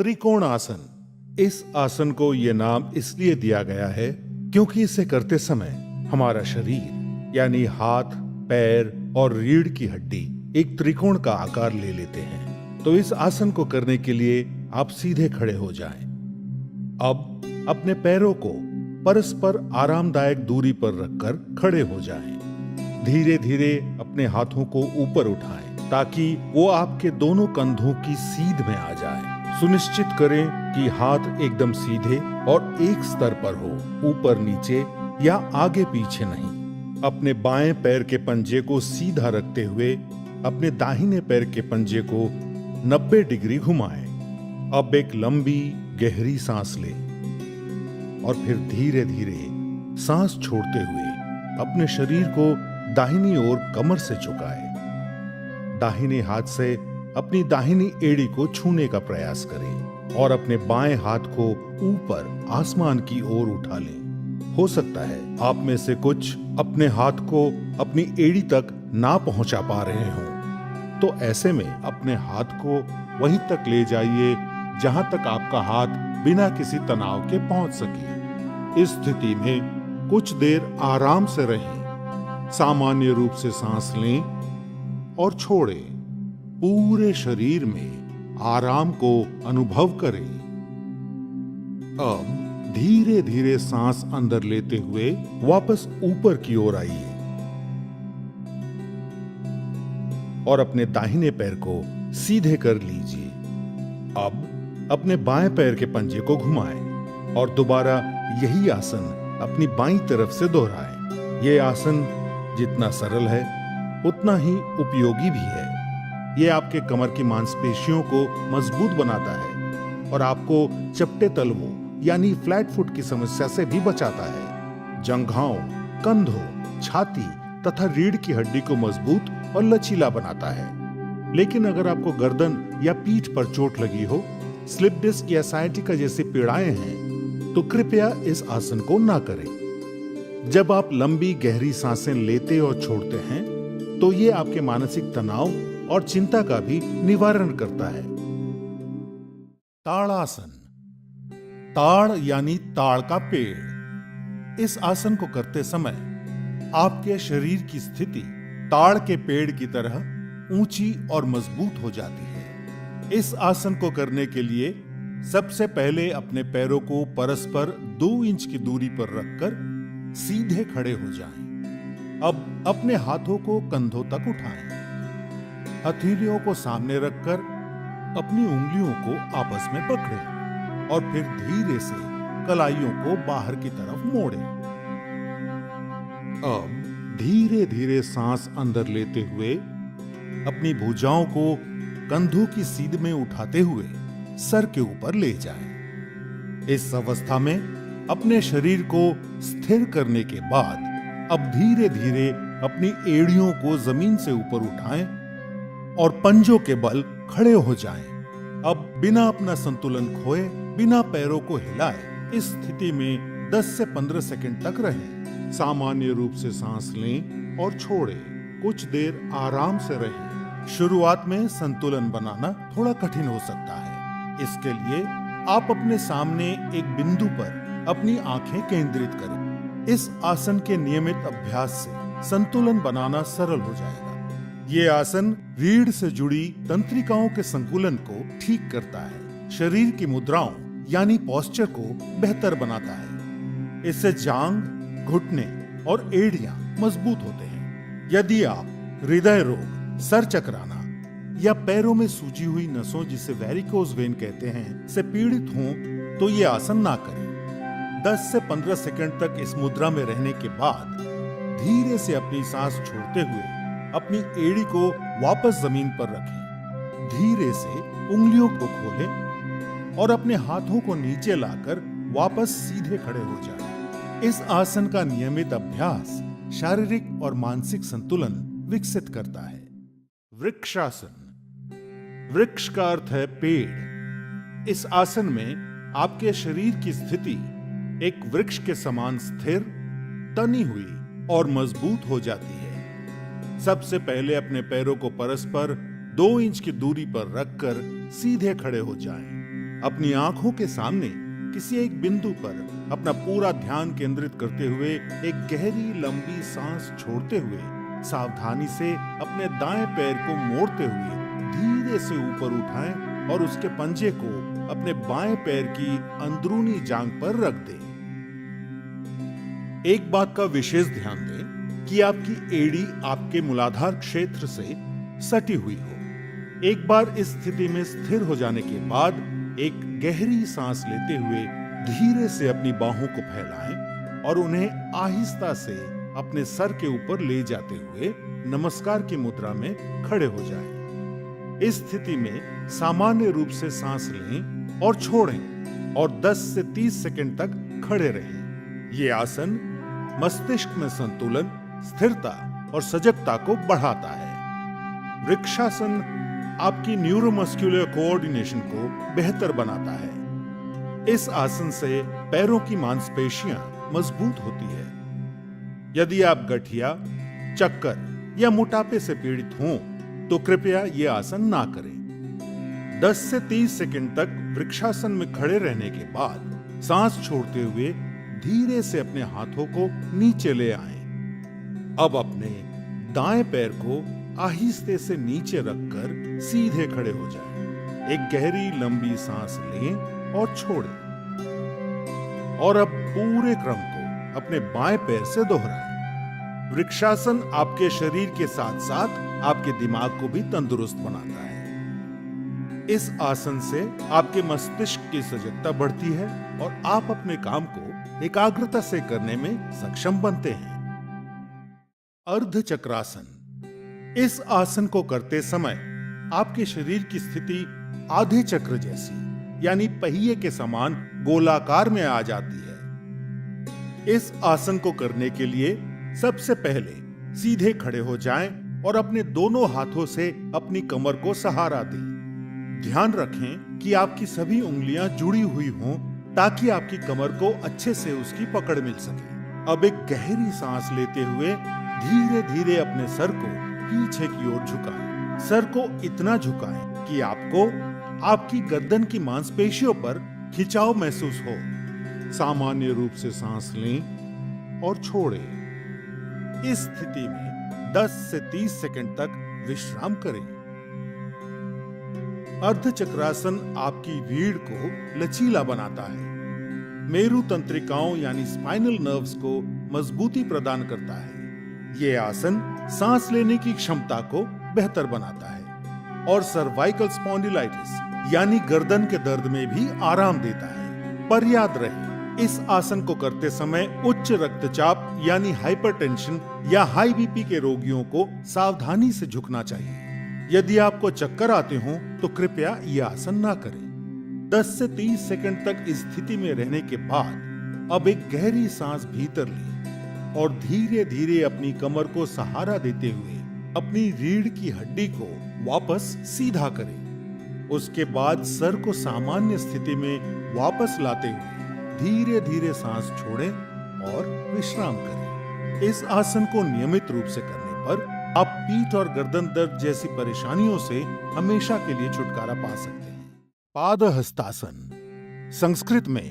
त्रिकोण आसन। इस आसन को यह नाम इसलिए दिया गया है क्योंकि इसे करते समय हमारा शरीर यानी हाथ, पैर और रीढ़ की हड्डी एक त्रिकोण का आकार ले लेते हैं। तो इस आसन को करने के लिए आप सीधे खड़े हो जाएं। अब अपने पैरों को परस्पर आरामदायक दूरी पर रखकर खड़े हो जाएं। धीरे धीरे अपने हाथों को ऊपर उठाएं ताकि वो आपके दोनों कंधों की सीध में आ जाए। सुनिश्चित करें कि हाथ एकदम सीधे और एक स्तर पर हो, ऊपर नीचे या आगे पीछे नहीं। अपने बाएं पैर के पंजे को सीधा रखते हुए अपने दाहिने पैर के पंजे को 90 डिग्री घुमाएं। अब एक लंबी गहरी सांस लें और फिर धीरे धीरे सांस छोड़ते हुए अपने शरीर को दाहिनी ओर कमर से झुकाएं। दाहिने हाथ से अपनी दाहिनी एड़ी को छूने का प्रयास करें और अपने बाएं हाथ को ऊपर आसमान की ओर उठा लें। हो सकता है आप में से कुछ अपने हाथ को अपनी एड़ी तक ना पहुंचा पा रहे हों, तो ऐसे में अपने हाथ को वहीं तक ले जाइए जहां तक आपका हाथ बिना किसी तनाव के पहुंच सके। इस स्थिति में कुछ देर आराम से रहें। सामान्य रूप से सांस लें और छोड़ें। पूरे शरीर में आराम को अनुभव करें। अब धीरे धीरे सांस अंदर लेते हुए वापस ऊपर की ओर आइए और अपने दाहिने पैर को सीधे कर लीजिए। अब अपने बाएं पैर के पंजे को घुमाएं और दोबारा यही आसन अपनी बाईं तरफ से दोहराएं। यह आसन जितना सरल है उतना ही उपयोगी भी है। यह आपके कमर की मांसपेशियों को मजबूत बनाता है और आपको चपटे तलवों यानी फ्लैट फुट की समस्या से भी बचाता है। जंघाओं, कंधों, छाती तथा रीढ़ की हड्डी को मजबूत और लचीला बनाता है। लेकिन अगर आपको गर्दन या पीठ पर चोट लगी हो, स्लिप डिस्क या साइटिका जैसी पीड़ाएं हैं, तो कृपया इस आसन को ना करें। जब आप लंबी गहरी सांसें लेते और छोड़ते हैं, तो ये आपके मानसिक तनाव और चिंता का भी निवारण करता है। ताड़ासन। ताड़ यानी ताड़ का पेड़। इस आसन को करते समय आपके शरीर की स्थिति ताड़ के पेड़ की तरह ऊंची और मजबूत हो जाती है। इस आसन को करने के लिए सबसे पहले अपने पैरों को परस्पर 2 इंच की दूरी पर रखकर सीधे खड़े हो जाएं। अब अपने हाथों को कंधों तक उठाएं। हथेलियों को सामने रखकर अपनी उंगलियों को आपस में पकड़ें और फिर धीरे से कलाइयों को बाहर की तरफ मोड़ें। अब धीरे धीरे सांस अंदर लेते हुए अपनी भुजाओं को कंधों की सीध में उठाते हुए सर के ऊपर ले जाएं। इस अवस्था में अपने शरीर को स्थिर करने के बाद अब धीरे धीरे अपनी एड़ियों को जमीन से ऊपर उठाएं और पंजों के बल खड़े हो जाएं। अब बिना अपना संतुलन खोए, बिना पैरों को हिलाए इस स्थिति में 10 से 15 सेकंड तक रहें। सामान्य रूप से सांस लें और छोड़ें। कुछ देर आराम से रहें। शुरुआत में संतुलन बनाना थोड़ा कठिन हो सकता है। इसके लिए आप अपने सामने एक बिंदु पर अपनी आंखें केंद्रित करें। इस आसन के नियमित अभ्यास से संतुलन बनाना सरल हो जाएगा। ये आसन रीढ़ से जुड़ी तंत्रिकाओं के संतुलन को ठीक करता है, शरीर की मुद्राओं यानी पोस्चर को बेहतर बनाता है। इससे जांग, घुटने और एड़ियां मजबूत होते हैं। यदि आप हृदय रोग, सर चकराना या पैरों में सूजी हुई नसों जिसे वेरिकोज वेन कहते हैं से पीड़ित हों, तो ये आसन ना करें। 10 से 15 सेकंड तक इस मुद्रा में रहने के बाद धीरे से अपनी सांस छोड़ते हुए अपनी एड़ी को वापस जमीन पर रखें। धीरे से उंगलियों को खोलें और अपने हाथों को नीचे लाकर वापस सीधे खड़े हो जाएं। इस आसन का नियमित अभ्यास शारीरिक और मानसिक संतुलन विकसित करता है। वृक्षासन। वृक्ष का अर्थ है पेड़। इस आसन में आपके शरीर की स्थिति एक वृक्ष के समान स्थिर, तनी हुई और मजबूत हो जाती है। सबसे पहले अपने पैरों को परस्पर 2 इंच की दूरी पर रखकर सीधे खड़े हो जाएं। अपनी आंखों के सामने किसी एक बिंदु पर अपना पूरा ध्यान केंद्रित करते हुए एक गहरी लंबी सांस छोड़ते हुए सावधानी से अपने दाएं पैर को मोड़ते हुए धीरे से ऊपर उठाएं और उसके पंजे को अपने बाएं पैर की अंदरूनी जांघ पर रख दें। एक बात का विशेष ध्यान दें कि आपकी एड़ी आपके मूलाधार क्षेत्र से सटी हुई हो। एक बार इस स्थिति में स्थिर हो जाने के बाद एक गहरी सांस लेते हुए धीरे से अपनी बाहों को फैलाएं और उन्हें आहिस्ता से अपने सर के ऊपर ले जाते हुए नमस्कार की मुद्रा में खड़े हो जाएं। इस स्थिति में सामान्य रूप से सांस लें और छोड़ें और 10 से 30 सेकंड तक खड़े रहें। ये आसन मस्तिष्क में संतुलन, स्थिरता और सजगता को बढ़ाता है। वृक्षासन आपकी न्यूरोमस्कुलर कोऑर्डिनेशन को बेहतर बनाता है। इस आसन से पैरों की मांसपेशियां मजबूत होती है। यदि आप गठिया, चक्कर या मोटापे से पीड़ित हों तो कृपया ये आसन ना करें। 10 से 30 सेकंड तक वृक्षासन में खड़े रहने के बाद सांस छोड़ते हुए धीरे से अपने हाथों को नीचे ले आएं। अब अपने दाएं पैर को आहिस्ते से नीचे रखकर सीधे खड़े हो जाएं। एक गहरी लंबी सांस लें और छोड़ें और अब पूरे क्रम को अपने बाएं पैर से दोहराएं। वृक्षासन आपके शरीर के साथ साथ आपके दिमाग को भी तंदुरुस्त बनाता है। इस आसन से आपके मस्तिष्क की सजगता बढ़ती है और आप अपने काम को एकाग्रता से करने में सक्षम बनते हैं। अर्ध चक्रासन। इस आसन को करते समय आपके शरीर की स्थिति आधे चक्र जैसी यानी पहिए के समान गोलाकार में आ जाती है। इस आसन को करने के लिए सबसे पहले सीधे खड़े हो जाएं और अपने दोनों हाथों से अपनी कमर को सहारा दें। ध्यान रखें कि आपकी सभी उंगलियां जुड़ी हुई हों ताकि आपकी कमर को अच्छे से उसकी पकड़ मिल सके। अब एक गहरी सांस लेते हुए धीरे धीरे अपने सर को पीछे की ओर झुकाएं। सर को इतना झुकाएं कि आपको आपकी गर्दन की मांसपेशियों पर खिंचाव महसूस हो। सामान्य रूप से सांस लें और छोड़ें। इस स्थिति में 10 से 30 सेकंड तक विश्राम करें। अर्ध चक्रासन आपकी रीढ़ को लचीला बनाता है, मेरु तंत्रिकाओं यानी स्पाइनल नर्व्स को मजबूती प्रदान करता है। ये आसन सांस लेने की क्षमता को बेहतर बनाता है और सर्वाइकल स्पॉन्डिलाइटिस यानी गर्दन के दर्द में भी आराम देता है। पर याद रहे, इस आसन को करते समय उच्च रक्तचाप यानी हाइपरटेंशन या हाई बीपी के रोगियों को सावधानी से झुकना चाहिए। यदि आपको चक्कर आते हों तो कृपया यह आसन ना करें। 10 से 30 सेकंड तक इस स्थिति में रहने के बाद अब एक गहरी सांस भीतर लें और धीरे धीरे अपनी कमर को सहारा देते हुए अपनी रीढ़ की हड्डी को वापस सीधा करें। उसके बाद सर को सामान्य स्थिति में वापस लाते हुए धीरे धीरे सांस छोड़ें और विश्राम करें। इस आसन को नियमित रूप से करने पर आप पीठ और गर्दन दर्द जैसी परेशानियों से हमेशा के लिए छुटकारा पा सकते हैं। पादहस्तासन। संस्कृत में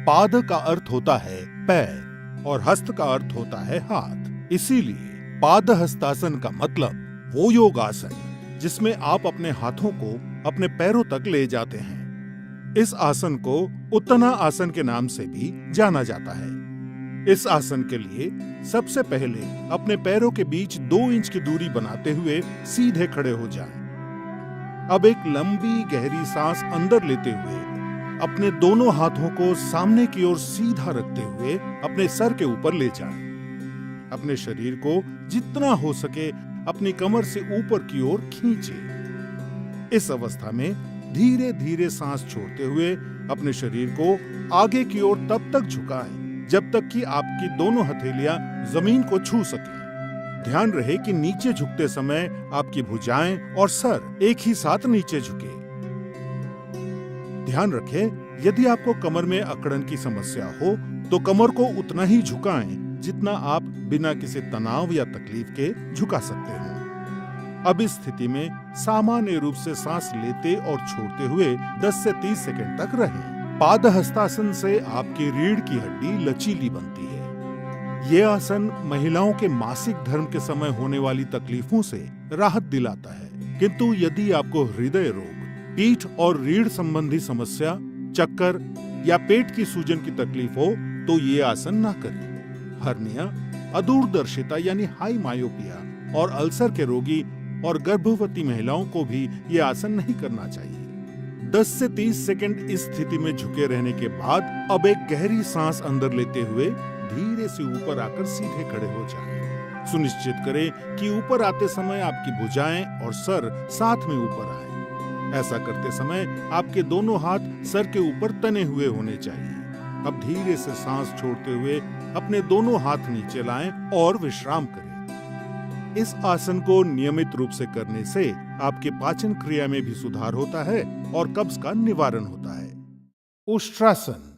पाद का अर्थ होता है पैर और हस्त का अर्थ होता है हाथ। इसीलिए पादहस्तासन का मतलब वो योगासन जिसमें आप अपने हाथों को अपने पैरों तक ले जाते हैं। इस आसन को उत्तना आसन के नाम से भी जाना जाता है। इस आसन के लिए सबसे पहले अपने पैरों के बीच 2 इंच की दूरी बनाते हुए सीधे खड़े हो जाएं। अब एक लंबी गहरी सांस अंदर लेते हुए अपने दोनों हाथों को सामने की ओर सीधा रखते हुए अपने सर के ऊपर ले जाएं। अपने शरीर को जितना हो सके अपनी कमर से ऊपर की ओर खींचें। इस अवस्था में धीरे धीरे सांस छोड़ते हुए अपने शरीर को आगे की ओर तब तक झुकाएं जब तक कि आपकी दोनों हथेलियां जमीन को छू सकें। ध्यान रहे कि नीचे झुकते समय आपकी भुजाएं और सर एक ही साथ नीचे झुके। ध्यान रखें, यदि आपको कमर में अकड़न की समस्या हो तो कमर को उतना ही झुकाएं जितना आप बिना किसी तनाव या तकलीफ के झुका सकते हो। अब इस स्थिति में सामान्य रूप से सांस लेते और छोड़ते हुए 10 से 30 सेकंड तक रहें। पादहस्तासन से आपकी रीढ़ की हड्डी लचीली बनती है। ये आसन महिलाओं के मासिक धर्म के समय होने वाली तकलीफों से राहत दिलाता है। किंतु यदि आपको हृदय रोग, पीठ और रीढ़ संबंधी समस्या, चक्कर या पेट की सूजन की तकलीफ हो तो ये आसन ना करें। हर्निया, अदूरदर्शिता यानी हाई मायोपिया और अल्सर के रोगी और गर्भवती महिलाओं को भी ये आसन नहीं करना चाहिए। 10 से 30 सेकंड इस स्थिति में झुके रहने के बाद अब एक गहरी सांस अंदर लेते हुए धीरे से ऊपर आकर सीधे खड़े हो जाएं। सुनिश्चित करें कि ऊपर आते समय आपकी भुजाएं और सर साथ में ऊपर आए। ऐसा करते समय आपके दोनों हाथ सर के ऊपर तने हुए होने चाहिए। अब धीरे से सांस छोड़ते हुए अपने दोनों हाथ नीचे लाएं और विश्राम करें। इस आसन को नियमित रूप से करने से आपके पाचन क्रिया में भी सुधार होता है और कब्ज का निवारण होता है। उष्ट्रासन।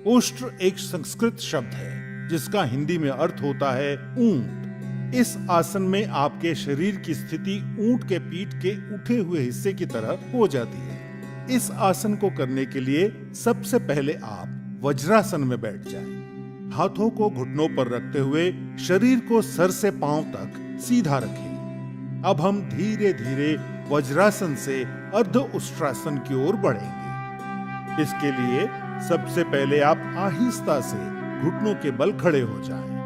उष्ट्र एक संस्कृत शब्द है जिसका हिंदी में अर्थ होता है ऊंट। इस आसन में आपके शरीर की स्थिति ऊंट के पीठ के उठे हुए हिस्से की तरह हो जाती है। इस आसन को करने के लिए सबसे पहले आप वज्रासन में बैठ जाएं। हाथों को घुटनों पर रखते हुए शरीर को सर से पांव तक सीधा रखें। अब हम धीरे धीरे वज्रासन से अर्ध उष्ट्रासन की ओर बढ़ेंगे। इसके लिए सबसे पहले आप आहिस्ता से घुटनों के बल खड़े हो जाएं।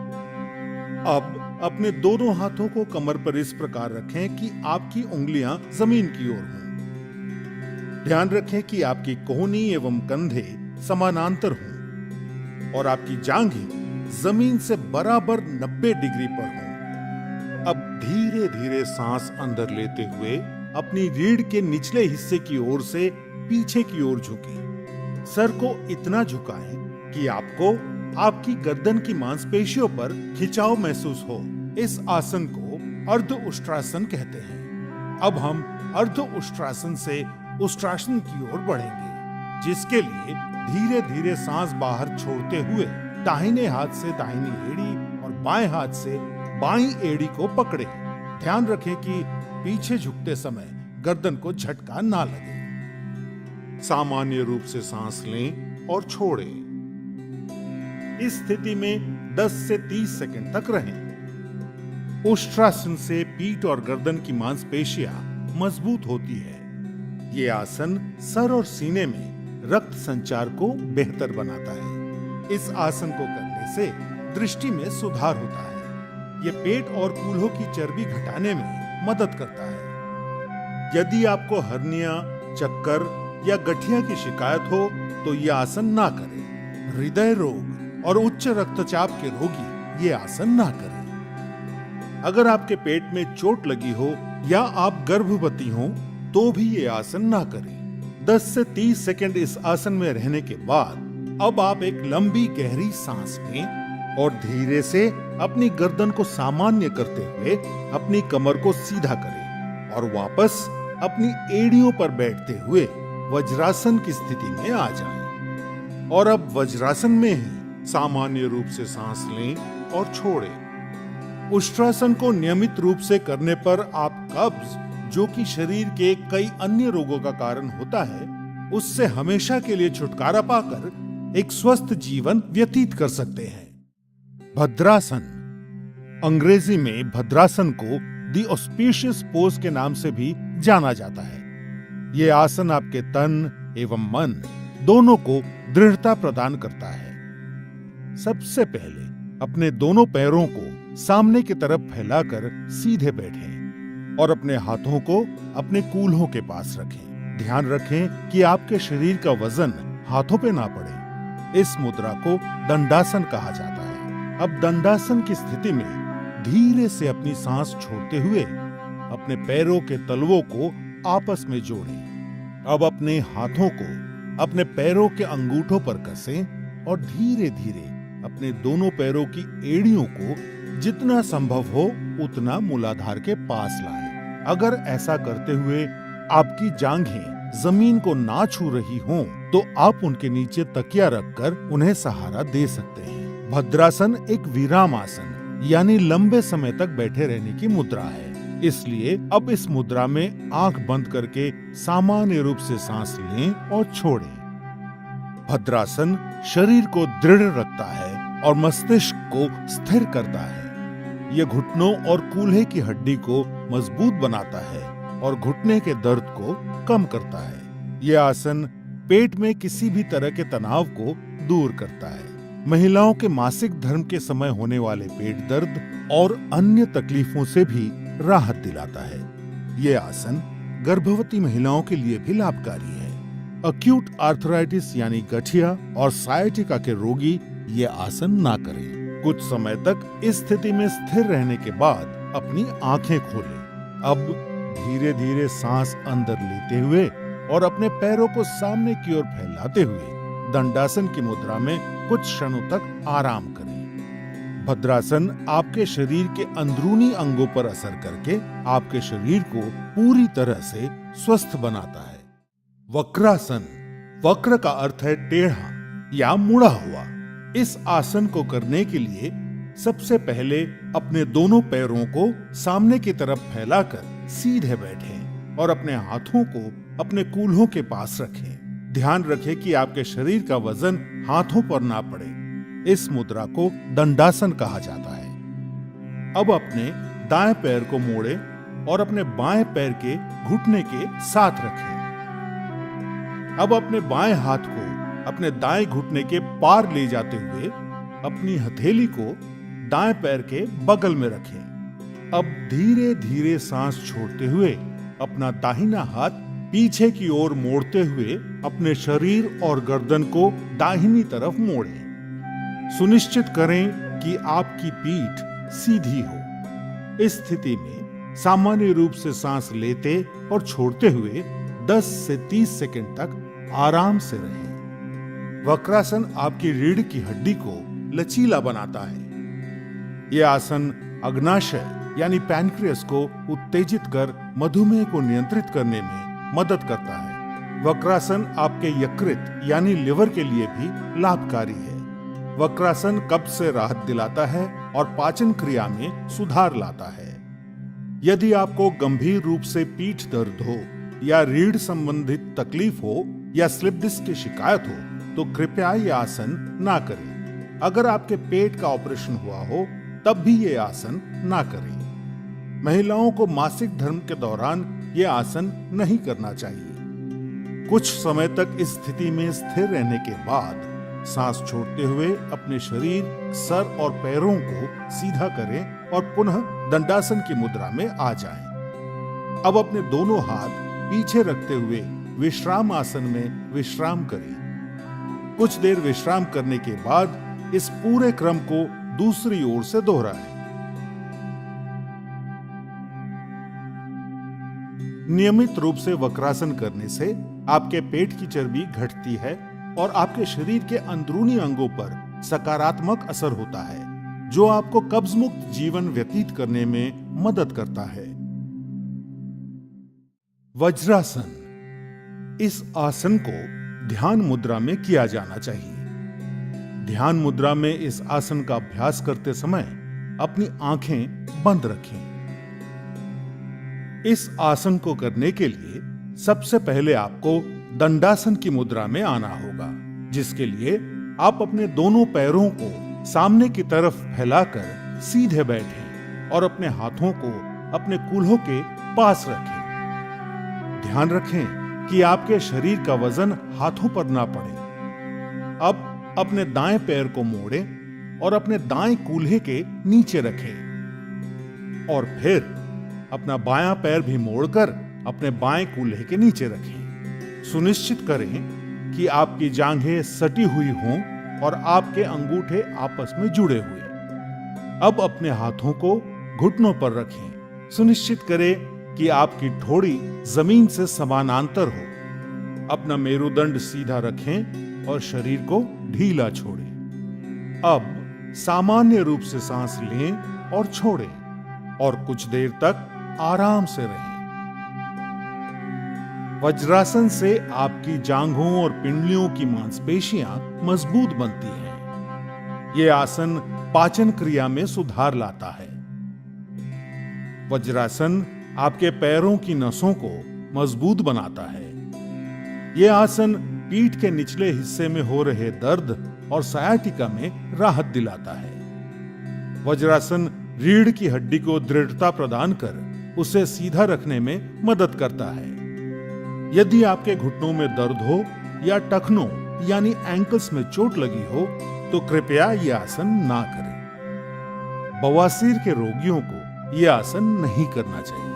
अब अपने दोनों हाथों को कमर पर इस प्रकार रखें कि आपकी उंगलियां जमीन की ओर हों। ध्यान रखें कि आपकी कोहनी एवं कंधे समानांतर हों और आपकी जांघें जमीन से बराबर 90 डिग्री पर हों। अब धीरे धीरे सांस अंदर लेते हुए अपनी रीढ़ के निचले हिस्से की ओर से पीछे की ओर झुकें। सर को इतना झुकाएं कि आपको आपकी गर्दन की मांसपेशियों पर खिंचाव महसूस हो। इस आसन को अर्ध उष्ट्रासन कहते हैं। अब हम अर्ध उष्ट्रासन से उष्ट्रासन की ओर बढ़ेंगे, जिसके लिए धीरे धीरे सांस बाहर छोड़ते हुए दाहिने हाथ से दाहिनी एड़ी और बाएं हाथ से बाईं एड़ी को पकड़े। ध्यान रखें कि पीछे झुकते समय गर्दन को झटका ना लगे। सामान्य रूप से सांस लें और छोड़ें। इस स्थिति में 10 से 30 सेकंड तक रहें। उष्ट्रासन से पीठ और गर्दन की मांसपेशियां मजबूत होती है। ये आसन सर और सीने में रक्त संचार को बेहतर बनाता है। इस आसन को करने से दृष्टि में सुधार होता है। ये पेट और कूल्हों की चर्बी घटाने में मदद करता है। यदि आपको हर्निया, चक्कर या गठिया की शिकायत हो तो यह आसन ना करें। हृदय रोग और उच्च रक्तचाप के रोगी ये आसन ना करें। अगर आपके पेट में चोट लगी हो या आप गर्भवती हो तो भी ये आसन ना करें। 10 से 30 सेकंड इस आसन में रहने के बाद अब आप एक लंबी गहरी सांस लें और धीरे से अपनी गर्दन को सामान्य करते हुए अपनी कमर को सीधा करें और वापस अपनी एड़ियों पर बैठते हुए वज्रासन की स्थिति में आ जाएं। और अब वज्रासन में ही सामान्य रूप से सांस लें और छोड़ें। उष्ट्रासन को नियमित रूप से करने पर आप कब्ज, जो कि शरीर के कई अन्य रोगों का कारण होता है, उससे हमेशा के लिए छुटकारा पाकर एक स्वस्थ जीवन व्यतीत कर सकते हैं। भद्रासन। अंग्रेजी में भद्रासन को द ऑस्पिशियस पोज के नाम से भी जाना जाता है। ये आसन आपके तन एवं मन दोनों को दृढ़ता प्रदान करता है। सबसे पहले अपने दोनों पैरों को सामने की तरफ फैलाकर सीधे बैठें और अपने हाथों को अपने कूल्हों के पास रखें। ध्यान रखें कि आपके शरीर का वजन हाथों पे ना पड़े। इस मुद्रा को दंडासन कहा जाता है। अब दंडासन की स्थिति में धीरे से अपनी सांस छोड़ते हुए अपने पैरों के तलवों को आपस में जोड़ें। अब अपने हाथों को अपने पैरों के अंगूठों पर कसें और धीरे धीरे अपने दोनों पैरों की एड़ियों को जितना संभव हो उतना मूलाधार के पास लाएं। अगर ऐसा करते हुए आपकी जांघें जमीन को ना छू रही हों, तो आप उनके नीचे तकिया रखकर उन्हें सहारा दे सकते हैं। भद्रासन एक विराम आसन यानी लंबे समय तक बैठे रहने की मुद्रा है। इसलिए अब इस मुद्रा में आंख बंद करके सामान्य रूप से सांस लें और छोड़ें। भद्रासन शरीर को दृढ़ रखता है और मस्तिष्क को स्थिर करता है। यह घुटनों और कूल्हे की हड्डी को मजबूत बनाता है और घुटने के दर्द को कम करता है। यह आसन पेट में किसी भी तरह के तनाव को दूर करता है। महिलाओं के मासिक धर्म के समय होने वाले पेट दर्द और अन्य तकलीफों से भी राहत दिलाता है। यह आसन गर्भवती महिलाओं के लिए भी लाभकारी है। अक्यूट आर्थराइटिस यानी गठिया और सायटिका के रोगी ये आसन ना करें। कुछ समय तक इस स्थिति में स्थिर रहने के बाद अपनी आंखें खोलें। अब धीरे धीरे सांस अंदर लेते हुए और अपने पैरों को सामने की ओर फैलाते हुए दंडासन की मुद्रा में कुछ क्षणों तक आराम करें। भद्रासन आपके शरीर के अंदरूनी अंगों पर असर करके आपके शरीर को पूरी तरह से स्वस्थ बनाता है। वक्रासन, वक्र का अर्थ है टेढ़ा या मुड़ा हुआ। इस आसन को करने के लिए सबसे पहले अपने दोनों पैरों को सामने की तरफ फैलाकर सीधे बैठें और अपने हाथों को अपने कूल्हों के पास रखें। ध्यान रखें कि आपके शरीर का वजन हाथों पर ना पड़े। इस मुद्रा को दंडासन कहा जाता है। अब अपने दाएं पैर को मोड़ें और अपने बाएं पैर के घुटने के साथ रखें। अब अपने बाएं हाथ को अपने दाएं घुटने के पार ले जाते हुए अपनी हथेली को दाएं पैर के बगल में रखें। अब धीरे धीरे सांस छोड़ते हुए अपना दाहिना हाथ पीछे की ओर मोड़ते हुए अपने शरीर और गर्दन को दाहिनी तरफ मोड़ें। सुनिश्चित करें कि आपकी पीठ सीधी हो। इस स्थिति में सामान्य रूप से सांस लेते और छोड़ते हुए 10 से 30 सेकंड तक आराम से रहें। वक्रासन आपकी रीढ़ की हड्डी को लचीला बनाता है। यह आसन अग्नाशय यानी पैनक्रियास को उत्तेजित कर मधुमेह को नियंत्रित करने में मदद करता है। वक्रासन आपके यकृत यानी लिवर के लिए भी लाभकारी है। वक्रासन कब्ज से राहत दिलाता है और पाचन क्रिया में सुधार लाता है। यदि आपको गंभीर रूप से पीठ दर्द हो या रीढ़ संबंधित तकलीफ हो या स्लिप डिस्क की शिकायत हो तो कृपया ये आसन ना करें। अगर आपके पेट का ऑपरेशन हुआ हो तब भी ये आसन ना करें। महिलाओं को मासिक धर्म के दौरान ये आसन नहीं करना चाहिए। कुछ समय तक इस स्थिति में स्थिर रहने के बाद सांस छोड़ते हुए अपने शरीर, सर और पैरों को सीधा करें और पुनः दंडासन की मुद्रा में आ जाएं। अब अपने दोनों हाथ पीछे रखते हुए विश्राम आसन में विश्राम करें। कुछ देर विश्राम करने के बाद इस पूरे क्रम को दूसरी ओर से दोहराएं। नियमित रूप से वक्रासन करने से आपके पेट की चर्बी घटती है और आपके शरीर के अंदरूनी अंगों पर सकारात्मक असर होता है, जो आपको कब्ज मुक्त जीवन व्यतीत करने में मदद करता है। वज्रासन, इस आसन को ध्यान मुद्रा में किया जाना चाहिए। ध्यान मुद्रा में इस आसन का अभ्यास करते समय अपनी आंखें बंद रखें। इस आसन को करने के लिए सबसे पहले आपको दंडासन की मुद्रा में आना होगा, जिसके लिए आप अपने दोनों पैरों को सामने की तरफ फैलाकर सीधे बैठें और अपने हाथों को अपने कूल्हों के पास रखें। ध्यान रखें कि आपके शरीर का वजन हाथों पर ना पड़े। अब अपने दाएं पैर को मोड़ें और अपने दाएं कूल्हे के नीचे रखें और फिर अपना बायां पैर भी मोड़कर अपने बाएं कूल्हे के नीचे रखें। सुनिश्चित करें कि आपकी जांघें सटी हुई हों और आपके अंगूठे आपस में जुड़े हुए। अब अपने हाथों को घुटनों पर रखें। सुनिश्चित करें कि आपकी ठोड़ी जमीन से समानांतर हो। अपना मेरुदंड सीधा रखें और शरीर को ढीला छोड़ें। अब सामान्य रूप से सांस लें और छोड़ें और कुछ देर तक आराम से रहें। वज्रासन से आपकी जांघों और पिंडलियों की मांसपेशियां मजबूत बनती हैं। यह आसन पाचन क्रिया में सुधार लाता है। वज्रासन आपके पैरों की नसों को मजबूत बनाता है। यह आसन पीठ के निचले हिस्से में हो रहे दर्द और सायाटिका में राहत दिलाता है। वज्रासन रीढ़ की हड्डी को दृढ़ता प्रदान कर उसे सीधा रखने में मदद करता है। यदि आपके घुटनों में दर्द हो या टखनों यानी एंकल्स में चोट लगी हो तो कृपया यह आसन ना करें। बवासीर के रोगियों को यह आसन नहीं करना चाहिए।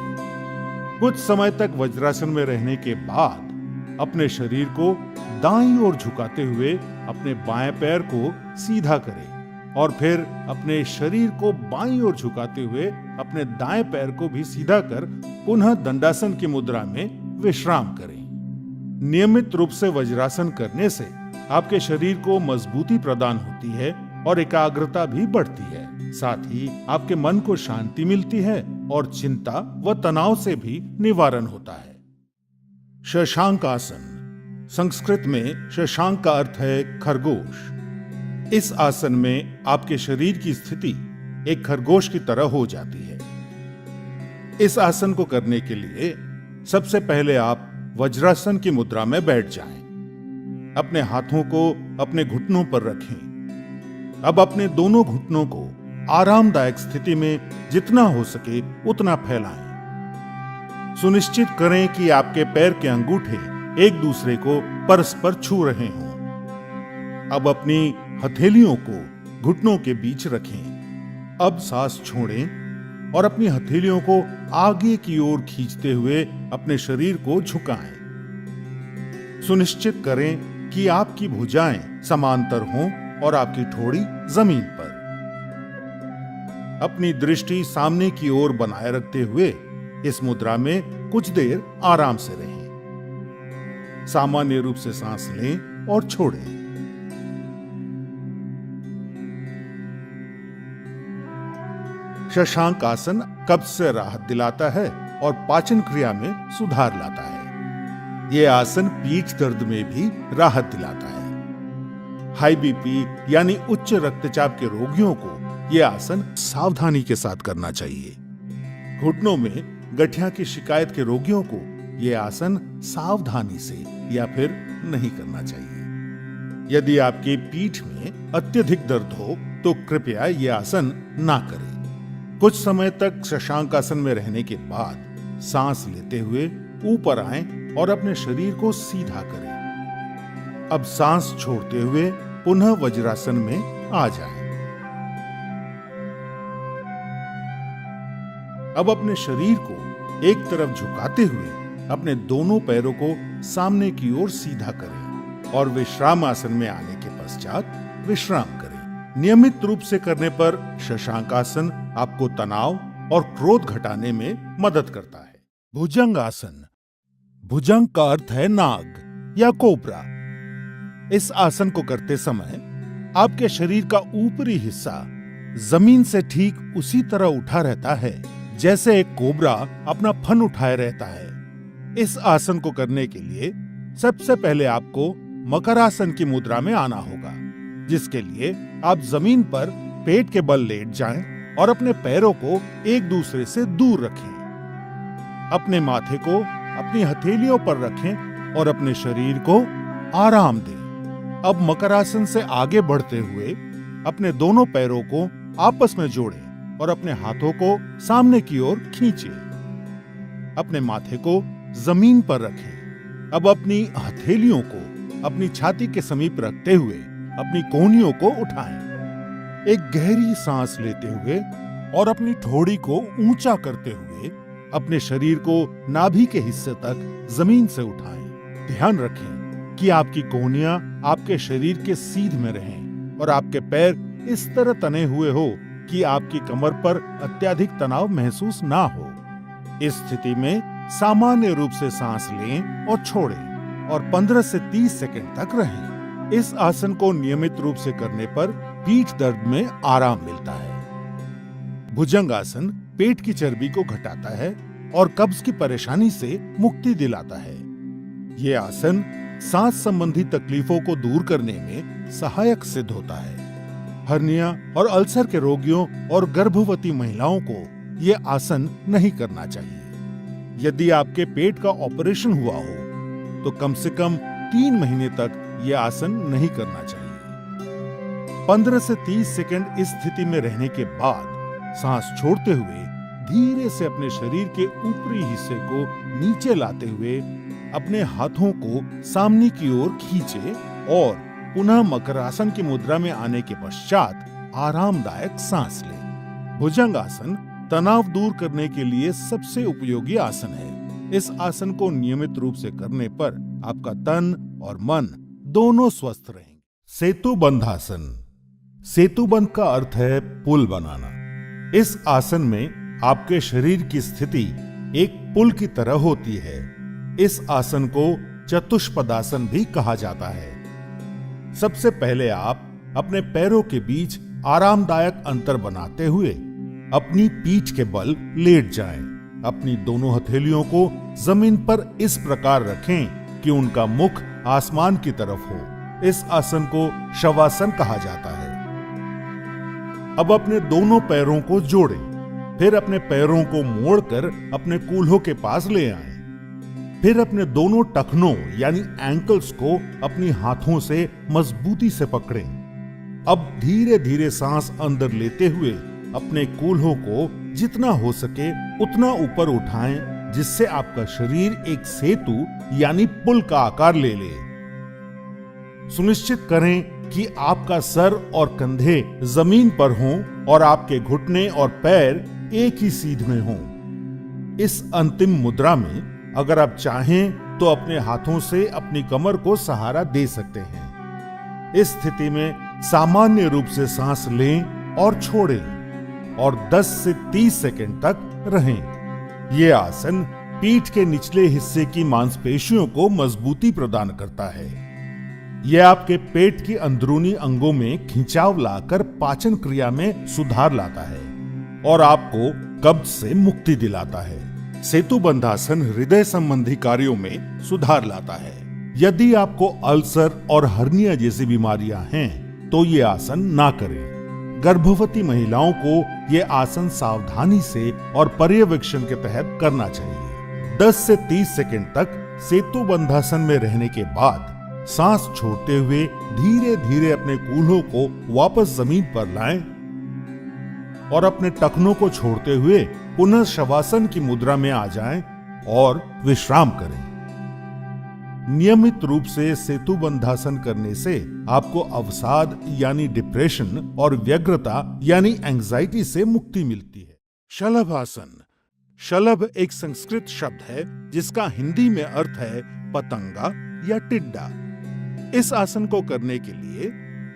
कुछ समय तक वज्रासन में रहने के बाद अपने शरीर को दाईं ओर झुकाते हुए अपने बाएं पैर को सीधा करें और फिर अपने शरीर को बाईं ओर झुकाते हुए अपने दाएं पैर को भी सीधा कर पुनः दंडासन की मुद्रा में विश्राम करें। नियमित रूप से वज्रासन करने से आपके शरीर को मजबूती प्रदान होती है और एकाग्रता भी बढ़ती है। साथ ही आपके मन को शांति मिलती है और चिंता व तनाव से भी निवारण होता है। शशांक आसन, संस्कृत में शशांक का अर्थ है खरगोश। इस आसन में आपके शरीर की स्थिति एक खरगोश की तरह हो जाती है। इस आसन को करने के लिए सबसे पहले आप वज्रासन की मुद्रा में बैठ जाएं। अपने हाथों को अपने घुटनों पर रखें। अब अपने दोनों घुटनों को आरामदायक स्थिति में जितना हो सके उतना फैलाएं। सुनिश्चित करें कि आपके पैर के अंगूठे एक दूसरे को परस्पर छू रहे हों। अब अपनी हथेलियों को घुटनों के बीच रखें। अब सांस छोड़ें और अपनी हथेलियों को आगे की ओर खींचते हुए अपने शरीर को झुकाएं। सुनिश्चित करें कि आपकी भुजाएं समांतर हों और आपकी ठोड़ी जमीन पर। अपनी दृष्टि सामने की ओर बनाए रखते हुए इस मुद्रा में कुछ देर आराम से रहें। सामान्य रूप से सांस लें और छोड़ें। शशांक आसन कब्ज से राहत दिलाता है और पाचन क्रिया में सुधार लाता है। यह आसन पीठ दर्द में भी राहत दिलाता है। हाई बीपी यानी उच्च रक्तचाप के रोगियों को यह आसन सावधानी के साथ करना चाहिए। घुटनों में गठिया की शिकायत के रोगियों को यह आसन सावधानी से या फिर नहीं करना चाहिए। यदि आपकी पीठ में अत्यधिक दर्द हो तो कृपया यह आसन ना करें। कुछ समय तक शशांक आसन में रहने के बाद सांस लेते हुए ऊपर आएं और अपने शरीर को सीधा करें। अब सांस छोड़ते हुए पुनः वज्रासन में आ जाएं। अब अपने शरीर को एक तरफ झुकाते हुए अपने दोनों पैरों को सामने की ओर सीधा करें और विश्राम आसन में आने के पश्चात विश्राम करें। नियमित रूप से करने पर शशांक आसन आपको तनाव और क्रोध घटाने में मदद करता है। भुजंग आसन, भुजंग का अर्थ है नाग या कोबरा। इस आसन को करते समय आपके शरीर का ऊपरी हिस्सा जमीन से ठीक उसी तरह उठा रहता है जैसे एक कोबरा अपना फन उठाए रहता है। इस आसन को करने के लिए सबसे पहले आपको मकरासन की मुद्रा में आना होगा, जिसके लिए आप जमीन पर पेट के बल लेट जाएं और अपने पैरों को एक दूसरे से दूर रखें। अपने माथे को अपनी हथेलियों पर रखें और अपने शरीर को आराम दें। अब मकरासन से आगे बढ़ते हुए अपने दोनों पैरों को आपस में जोड़ें और अपने हाथों को सामने की ओर खींचें। अपने माथे को जमीन पर रखें। अब अपनी हथेलियों को अपनी छाती के समीप रखते हुए अपनी कोहनियों को उठाएं। एक गहरी सांस लेते हुए और अपनी ठोड़ी को ऊंचा करते हुए अपने शरीर को नाभि के हिस्से तक जमीन से उठाएं। ध्यान रखें कि आपकी कोहनियां आपके शरीर के सीध में रहें और आपके पैर इस तरह तने हुए हो कि आपकी कमर पर अत्यधिक तनाव महसूस ना हो। इस स्थिति में सामान्य रूप से सांस लें और छोड़ें और 15 से 30 सेकंड तक रहें। इस आसन को नियमित रूप से करने पर पीठ दर्द में आराम मिलता है। भुजंग आसन पेट की चर्बी को घटाता है और कब्ज की परेशानी से मुक्ति दिलाता है। यह आसन सांस संबंधी तकलीफों को दूर करने में सहायक सिद्ध होता है। हर्निया और अल्सर के रोगियों और गर्भवती महिलाओं को यह आसन नहीं करना चाहिए। यदि आपके पेट का ऑपरेशन हुआ हो तो कम से कम 3 महीने तक यह आसन नहीं करना चाहिए। 15 से 30 सेकंड इस स्थिति में रहने के बाद सांस छोड़ते हुए धीरे से अपने शरीर के ऊपरी हिस्से को नीचे लाते हुए अपने हाथों को सामने की ओर खींचे और पुनः मकरासन की मुद्रा में आने के पश्चात आरामदायक सांस लें। भुजंगासन तनाव दूर करने के लिए सबसे उपयोगी आसन है। इस आसन को नियमित रूप से करने पर आपका तन और मन दोनों स्वस्थ रहेंगे। सेतुबंधासन। सेतुबंध का अर्थ है पुल बनाना। इस आसन में आपके शरीर की स्थिति एक पुल की तरह होती है। इस आसन को चतुष्पदासन भी कहा जाता है। सबसे पहले आप अपने पैरों के बीच आरामदायक अंतर बनाते हुए अपनी पीठ के बल लेट जाएं। अपनी दोनों हथेलियों को जमीन पर इस प्रकार रखें कि उनका मुख आसमान की तरफ हो। इस आसन को शवासन कहा जाता है। अब अपने दोनों पैरों को जोड़ें, फिर अपने पैरों को मोड़कर अपने कूल्हों के पास ले आएं। फिर अपने दोनों टखनों यानी एंकल्स को अपनी हाथों से मजबूती से पकड़ें। अब धीरे धीरे सांस अंदर लेते हुए अपने कूल्हों को जितना हो सके उतना ऊपर उठाएं, जिससे आपका शरीर एक सेतु यानी पुल का आकार ले ले। सुनिश्चित करें कि आपका सर और कंधे जमीन पर हों और आपके घुटने और पैर एक ही सीध में हों। इस अंतिम मुद्रा में अगर आप चाहें तो अपने हाथों से अपनी कमर को सहारा दे सकते हैं। इस स्थिति में सामान्य रूप से सांस लें और छोड़ें और 10 से 30 सेकंड तक रहें। यह आसन पीठ के निचले हिस्से की मांसपेशियों को मजबूती प्रदान करता है। यह आपके पेट की अंदरूनी अंगों में खिंचाव लाकर पाचन क्रिया में सुधार लाता है और आपको कब्ज से मुक्ति दिलाता है। सेतुबंधासन हृदय संबंधी कार्यों में सुधार लाता है। यदि आपको अल्सर और हर्निया जैसी बीमारियां हैं तो ये आसन ना करें। गर्भवती महिलाओं को ये आसन सावधानी से और पर्यवेक्षण के तहत करना चाहिए। 10 से 30 सेकंड तक सेतुबंधासन में रहने के बाद सांस छोड़ते हुए धीरे धीरे अपने कूल्हों को वापस जमीन पर लाएं और अपने टखनों को छोड़ते हुए पुनः शवासन की मुद्रा में आ जाएं और विश्राम करें। नियमित रूप से सेतुबंधासन करने से आपको अवसाद यानी डिप्रेशन और व्यग्रता यानी एंजाइटी से मुक्ति मिलती है। शलभासन। शलभ एक संस्कृत शब्द है जिसका हिंदी में अर्थ है पतंगा या टिड्डा। इस आसन को करने के लिए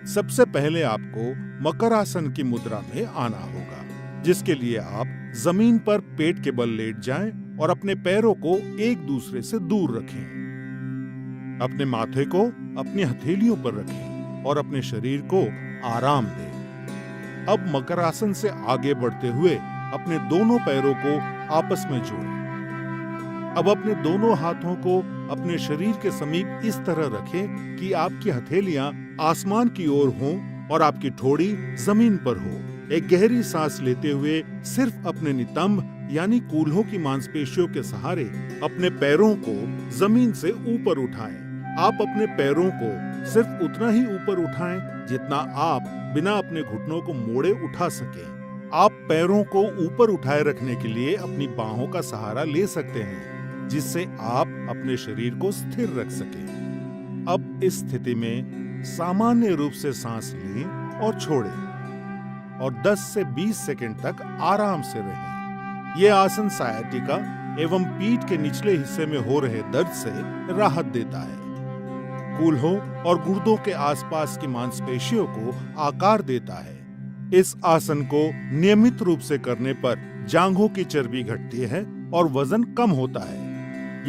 सबसे पहले आपको मकरासन की मुद्रा में आना होगा, जिसके लिए आप जमीन पर पेट के बल लेट जाएं और अपने पैरों को एक दूसरे से दूर रखें। अपने माथे को अपनी हथेलियों पर रखें और अपने शरीर को आराम दें। अब मकरासन से आगे बढ़ते हुए अपने दोनों पैरों को आपस में जोड़ें। अब अपने दोनों हाथों को अपने शरीर के समीप इस तरह रखें कि आपकी हथेलियां आसमान की ओर हों और आपकी ठोड़ी जमीन पर हो। एक गहरी सांस लेते हुए सिर्फ अपने नितंब यानी कूल्हों की मांसपेशियों के सहारे अपने पैरों को जमीन से ऊपर उठाएं। आप अपने पैरों को सिर्फ उतना ही ऊपर उठाएं जितना आप बिना अपने घुटनों को मोड़े उठा सकें। आप पैरों को ऊपर उठाए रखने के लिए अपनी बाहों का सहारा ले सकते हैं, जिससे आप अपने शरीर को स्थिर रख सकें। अब इस स्थिति में सामान्य रूप से सांस लें और छोड़ें और 10 से 20 सेकंड तक आराम से रहें। यह आसन सायाटिका एवं पीठ के निचले हिस्से में हो रहे दर्द से राहत देता है। कूल्हों और गुर्दों के आसपास की मांसपेशियों को आकार देता है। इस आसन को नियमित रूप से करने पर जांघों की चर्बी घटती है और वजन कम होता है।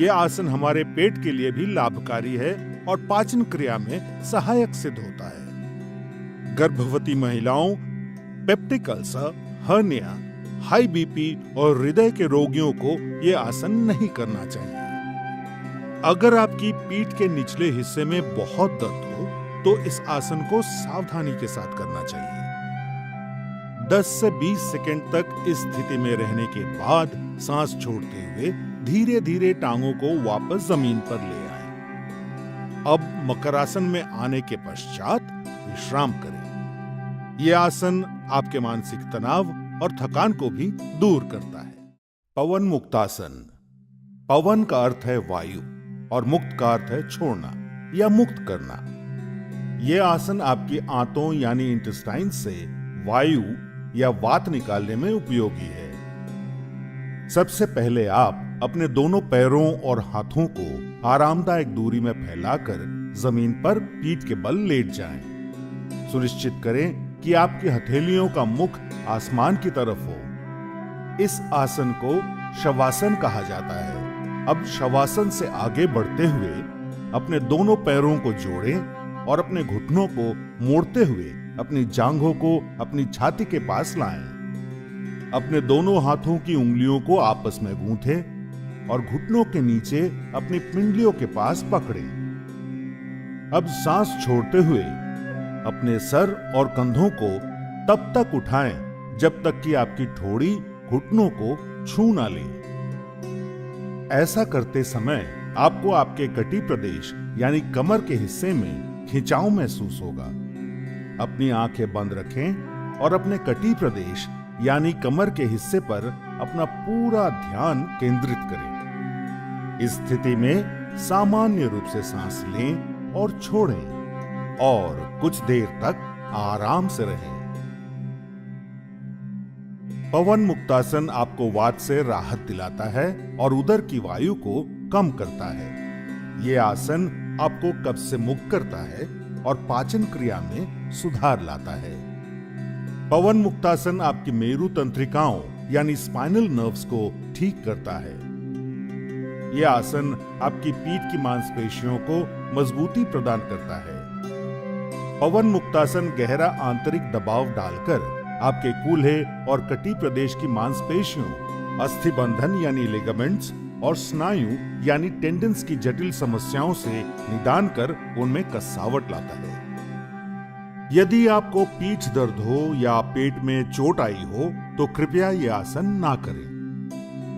यह आसन हमारे पेट के लिए भी लाभकारी है और पाचन क्रिया में सहायक सिद्ध होता है। गर्भवती महिलाओं, peptic ulcer, hernia, high BP और हृदय के रोगियों को यह आसन नहीं करना चाहिए। अगर आपकी पीठ के निचले हिस्से में बहुत दर्द हो तो इस आसन को सावधानी के साथ करना चाहिए। 10 से 20 सेकंड तक इस स्थिति में रहने के बाद सांस छोड़ते हुए धीरे धीरे टांगों को वापस जमीन पर ले आए। अब मकरासन में आने के पश्चात विश्राम करें। यह आसन आपके मानसिक तनाव और थकान को भी दूर करता है। पवन मुक्तासन। पवन का अर्थ है वायु और मुक्त का अर्थ है छोड़ना या मुक्त करना। यह आसन आपकी आंतों यानी इंटेस्टाइन से वायु या वात निकालने में उपयोगी है। सबसे पहले आप अपने दोनों पैरों और हाथों को आरामदायक दूरी में फैलाकर जमीन पर पीठ के बल लेट जाएं। सुनिश्चित करें कि आपकी हथेलियों का मुख आसमान की तरफ हो। इस आसन को शवासन कहा जाता है। अब शवासन से आगे बढ़ते हुए अपने दोनों पैरों को जोड़ें और अपने घुटनों को मोड़ते हुए अपनी जांघों को अपनी छाती के पास लाएं। अपने दोनों हाथों की उंगलियों को आपस में गूंथें और घुटनों के नीचे अपनी पिंडलियों के पास पकड़ें। अब सांस छोड़ते हुए अपने सर और कंधों को तब तक उठाएं जब तक कि आपकी ठोड़ी घुटनों को छू ना ले। ऐसा करते समय आपको आपके कटी प्रदेश यानी कमर के हिस्से में खिंचाव महसूस होगा। अपनी आंखें बंद रखें और अपने कटी प्रदेश यानी कमर के हिस्से पर अपना पूरा ध्यान केंद्रित करें। इस स्थिति में सामान्य रूप से सांस लें और छोड़ें और कुछ देर तक आराम से रहें। पवन मुक्तासन आपको वात से राहत दिलाता है और उदर की वायु को कम करता है। यह आसन आपको कब्ज से मुक्त करता है और पाचन क्रिया में सुधार लाता है। पवन मुक्तासन आपकी मेरु तंत्रिकाओं यानी स्पाइनल नर्व्स को ठीक करता है। यह आसन आपकी पीठ की मांसपेशियों को मजबूती प्रदान करता है। पवन मुक्तासन गहरा आंतरिक दबाव डालकर आपके कूल्हे और कटी प्रदेश की मांसपेशियों, अस्थिबंधन यानी लिगामेंट्स और स्नायु यानी टेंडन्स की जटिल समस्याओं से निदान कर उनमें कसावट लाता है। यदि आपको पीठ दर्द हो या पेट में चोट आई हो तो कृपया यह आसन ना करें।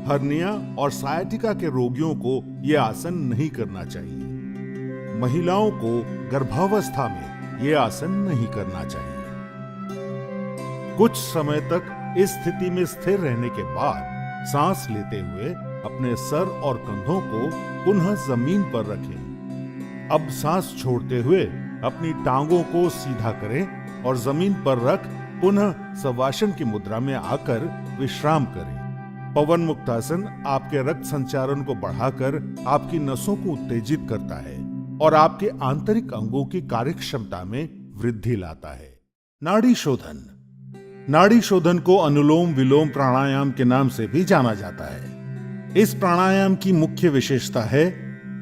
हर्निया और सायाटिका के रोगियों को यह आसन नहीं करना चाहिए। महिलाओं को गर्भावस्था में यह आसन नहीं करना चाहिए। कुछ समय तक इस स्थिति में स्थिर रहने के बाद सांस लेते हुए अपने सर और कंधों को पुनः जमीन पर रखें। अब सांस छोड़ते हुए अपनी टांगों को सीधा करें और जमीन पर रख पुनः शवासन की मुद्रा में आकर विश्राम करें। पवन मुक्तासन आपके रक्त संचारण को बढ़ाकर आपकी नसों को उत्तेजित करता है और आपके आंतरिक अंगों की कार्यक्षमता में वृद्धि लाता है। नाड़ी शोधन। नाड़ी शोधन को अनुलोम विलोम प्राणायाम के नाम से भी जाना जाता है। इस प्राणायाम की मुख्य विशेषता है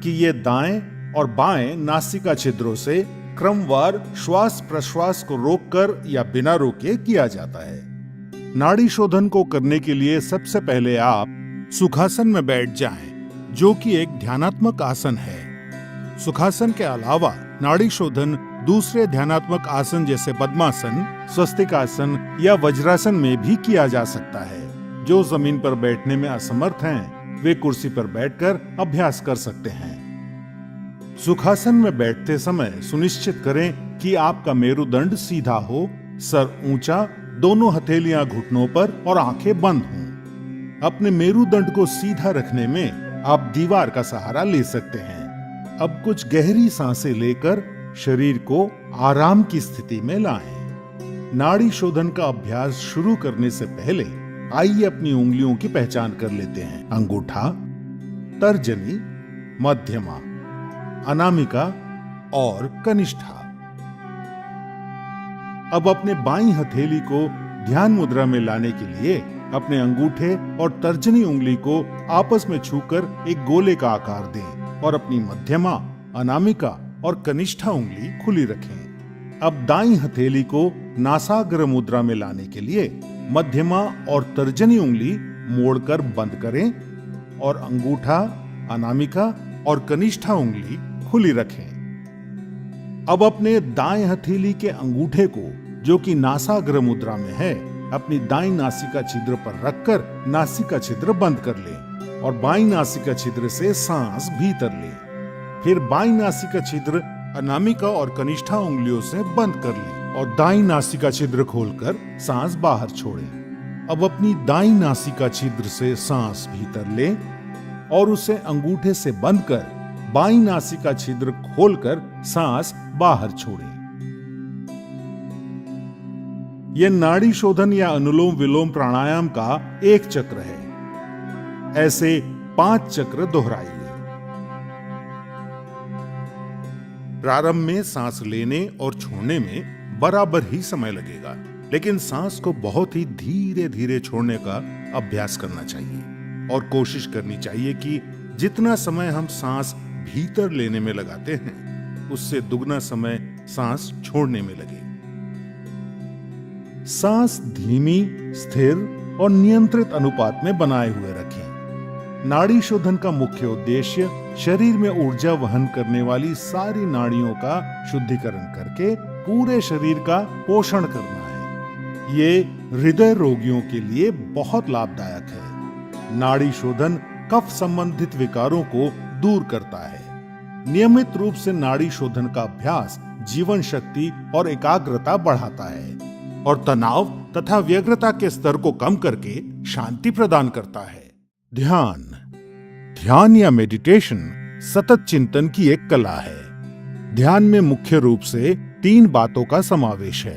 कि यह दाएं और बाएं नासिका छिद्रों से क्रमवार श्वास प्रश्वास को रोककर या बिना रोके किया जाता है। नाड़ी शोधन को करने के लिए सबसे पहले आप सुखासन में बैठ जाएं, जो कि एक ध्यानात्मक आसन है। सुखासन के अलावा नाड़ी शोधन दूसरे ध्यानात्मक आसन जैसे पद्मासन, स्वस्तिकासन या वज्रासन में भी किया जा सकता है। जो जमीन पर बैठने में असमर्थ हैं, वे कुर्सी पर बैठकर अभ्यास कर सकते हैं। सुखासन में बैठते समय सुनिश्चित करें कि आपका मेरुदंड सीधा हो, सर ऊंचा, दोनों हथेलियां घुटनों पर और आंखें बंद हों। अपने मेरुदंड को सीधा रखने में आप दीवार का सहारा ले सकते हैं। अब कुछ गहरी सांसें लेकर शरीर को आराम की स्थिति में लाएं। नाड़ी शोधन का अभ्यास शुरू करने से पहले आइए अपनी उंगलियों की पहचान कर लेते हैं। अंगूठा, तर्जनी, मध्यमा, अनामिका और कनिष्ठा। अब अपने बाईं हथेली को ध्यान मुद्रा में लाने के लिए अपने अंगूठे और तर्जनी उंगली को आपस में छूकर एक गोले का आकार दें और अपनी मध्यमा, अनामिका और कनिष्ठा उंगली खुली रखें। अब दाईं हथेली को नासाग्र मुद्रा में लाने के लिए मध्यमा और तर्जनी उंगली मोड़कर बंद करें और अंगूठा, अनामिका और कनिष्ठा उंगली खुली रखें। अब अपने दाएं हथेली के अंगूठे को, जो कि नासाग्र मुद्रा में है, अपनी दाईं नासिका छिद्र पर रखकर नासिका छिद्र बंद कर लें और बाईं नासिका छिद्र से सांस भीतर ले। फिर बाईं नासिका छिद्र अनामिका और कनिष्ठा उंगलियों से बंद कर ले और दाईं नासिका छिद्र खोलकर सांस बाहर छोड़े। अब अपनी दाईं नासिका छिद्र से सांस भीतर ले और उसे अंगूठे से बंद कर बाईं नासिका छिद्र खोलकर सांस बाहर छोड़े। यह नाड़ी शोधन या अनुलोम विलोम प्राणायाम का एक चक्र है। ऐसे 5 चक्र दोहराइए। प्रारंभ में सांस लेने और छोड़ने में बराबर ही समय लगेगा, लेकिन सांस को बहुत ही धीरे धीरे छोड़ने का अभ्यास करना चाहिए और कोशिश करनी चाहिए कि जितना समय हम सांस भीतर लेने में लगाते हैं, उससे दुगना समय सांस छोड़ने में लगे। सांस धीमी, स्थिर और नियंत्रित अनुपात में बनाए हुए रखें। नाड़ी शोधन का मुख्य उद्देश्य शरीर में ऊर्जा वहन करने वाली सारी नाड़ियों का शुद्धिकरण करके पूरे शरीर का पोषण करना है। ये हृदय रोगियों के लिए बहुत लाभदायक है। नाड़ी शोधन कफ संबंधित विकारों को दूर करता है। नियमित रूप से नाड़ी शोधन का अभ्यास जीवन शक्ति और एकाग्रता बढ़ाता है और तनाव तथा व्यग्रता के स्तर को कम करके शांति प्रदान करता है। ध्यान या मेडिटेशन सतत चिंतन की एक कला है। ध्यान में मुख्य रूप से 3 बातों का समावेश है।